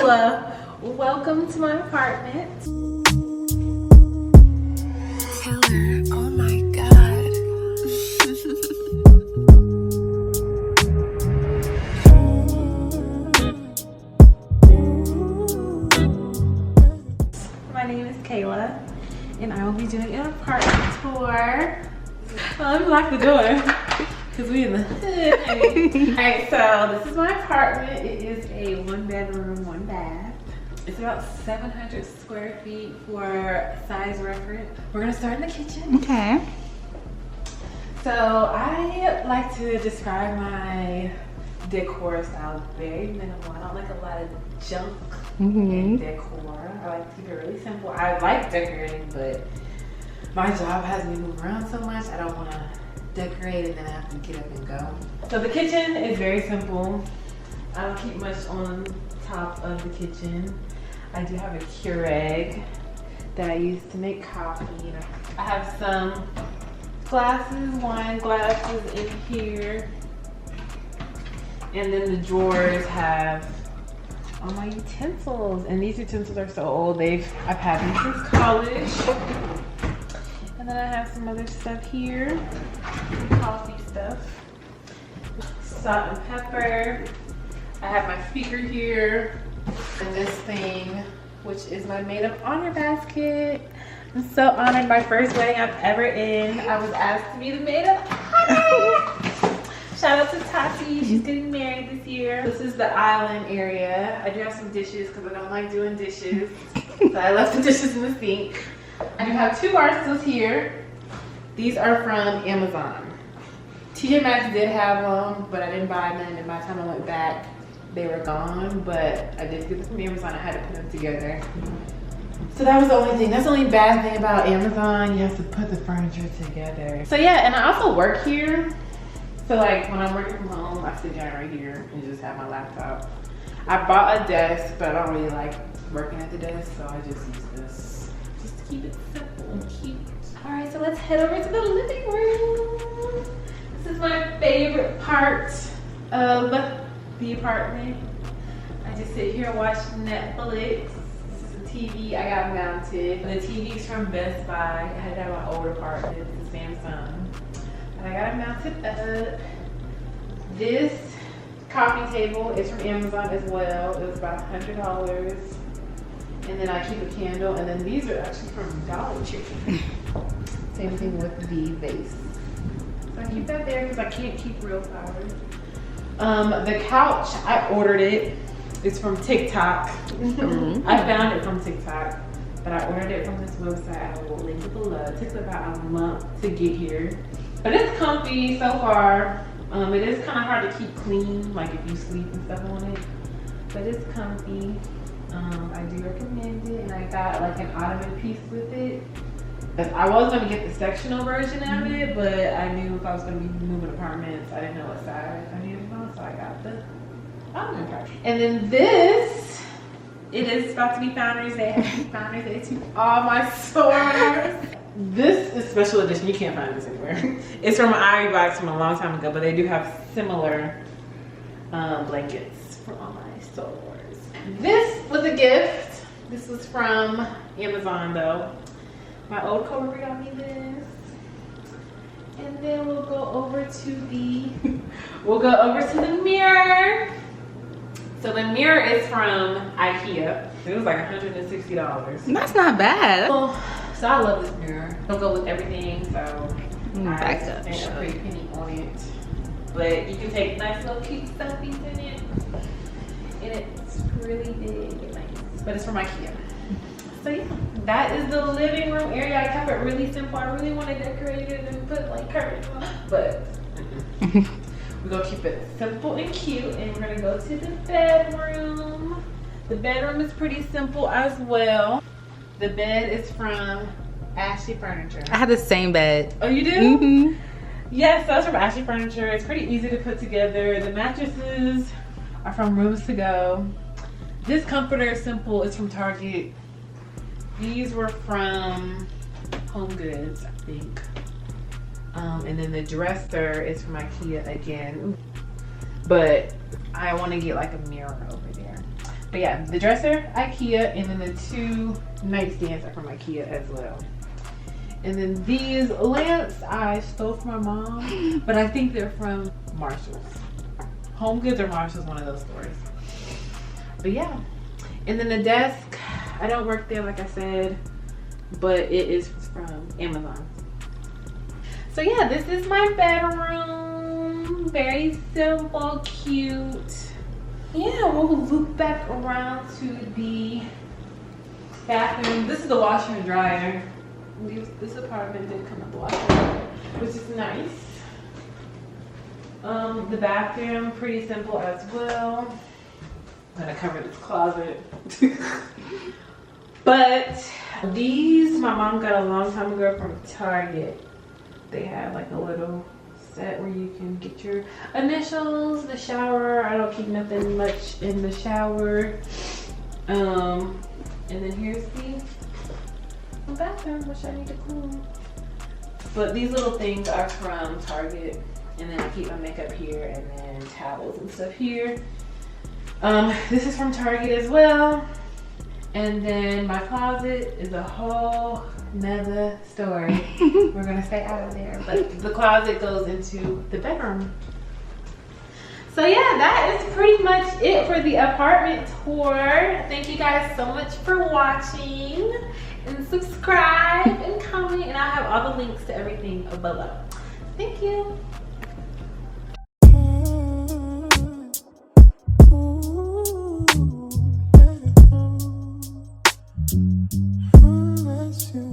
Kayla. Welcome to my apartment. Killer. Oh my god. My name is Kayla, and I will be doing an apartment tour. Let me lock the door, because we in the hood. Alright, so this is my apartment. It is a 1-bedroom, 1-bath. It's about 700 square feet for size reference. We're gonna start in the kitchen. Okay. So I like to describe my decor style very minimal. I don't like a lot of junk in decor. I like to keep it really simple. I like decorating, but my job has me move around so much. I don't want to decorate and then I have to get up and go. So the kitchen is very simple. I don't keep much on top of the kitchen. I do have a Keurig that I use to make coffee. I have some glasses, wine glasses in here. And then the drawers have all my utensils. And these utensils are so old. I've had them since college. And then I have some other stuff here. Coffee stuff. Salt and pepper. I have my speaker here. And this thing, which is my maid of honor basket. I'm so honored. My first wedding I've ever in. I was asked to be the maid of honor. Shout out to Tati. She's getting married this year. This is the island area. I do have some dishes because I don't like doing dishes. So I left the dishes in the sink. I do have 2 bar stools here. These are from Amazon. TJ Maxx did have them, but I didn't buy them. And by the time I went back, they were gone. But I did get them from Amazon. I had to put them together. So that was the only thing. That's the only bad thing about Amazon. You have to put the furniture together. So yeah, and I also work here. So like when I'm working from home, I sit down right here and just have my laptop. I bought a desk, but I don't really like working at the desk, so I just use this. Just to keep it simple and cute. All right, so let's head over to the living room. This is my favorite part of the apartment. I just sit here and watch Netflix. This is a TV I got mounted. The TV's from Best Buy. I had it at my old apartment. It's a Samsung. I got it mounted up. This coffee table is from Amazon as well. It was about $100. And then I keep a candle. And then these are actually from Dollar Tree. Same thing with the vase. So I keep that there because I can't keep real flowers. The couch, I ordered it. It's from TikTok. I found it from TikTok. But I ordered it from this website. I will link it below. It took about a month to get here. But it's comfy so far. It is kind of hard to keep clean, like if you sleep and stuff on it. But it's comfy. I do recommend it. And I got like an ottoman piece with it. I was going to get the sectional version of it, but I knew if I was going to be moving apartments, I didn't know what size I needed to go, so I got the ottoman part. And then this, it is about to be Founders Day. Happy Founders Day to all my stores. This is special edition. You can't find this anywhere. It's from an Ivy box from a long time ago, but they do have similar blankets for all my stores. This was a gift. This was from Amazon though. My old coworker got me this. And then we'll go over to the mirror. So the mirror is from IKEA. It was like $160. That's not bad. So I love this mirror. It'll go with everything, so back up. I spent a pretty penny on it. But you can take nice little cute selfies in it. And it's really big and nice. But it's from IKEA. So yeah, that is the living room area. I kept it really simple. I really want to decorate it and put like curtains on it. But we're going to keep it simple and cute. And we're going to go to the bedroom. The bedroom is pretty simple as well. The bed is from Ashley Furniture. I have the same bed. Oh, you do? Yes, that's from Ashley Furniture. It's pretty easy to put together. The mattresses are from Rooms To Go. This comforter is simple. It's from Target. These were from Home Goods, I think. And then the dresser is from IKEA again. But I want to get like a mirror over there. But yeah, the dresser, IKEA, and then the 2 nightstands are from IKEA as well. And then these lamps I stole from my mom, but I think they're from Marshall's. Home Goods or Marshall's, one of those stores. But yeah. And then the desk, I don't work there like I said, but it is from Amazon. So yeah, this is my bedroom. Very simple, cute. Yeah, we'll loop back around to the bathroom. This is the washer and dryer. This apartment did come with the washer and dryer, which is nice. The bathroom, pretty simple as well. I'm gonna cover this closet. But these, my mom got a long time ago from Target. They have like a little set where you can get your initials, the shower. I don't keep nothing much in the shower. And then here's the bathroom, which I need to clean. But these little things are from Target. And then I keep my makeup here and then towels and stuff here. This is from Target as well. And then my closet is a whole nother story. We're gonna stay out of there. But the closet goes into the bedroom. So yeah, that is pretty much it for the apartment tour. Thank you guys so much for watching. And subscribe and comment. And I'll have all the links to everything below. Thank you. That's you.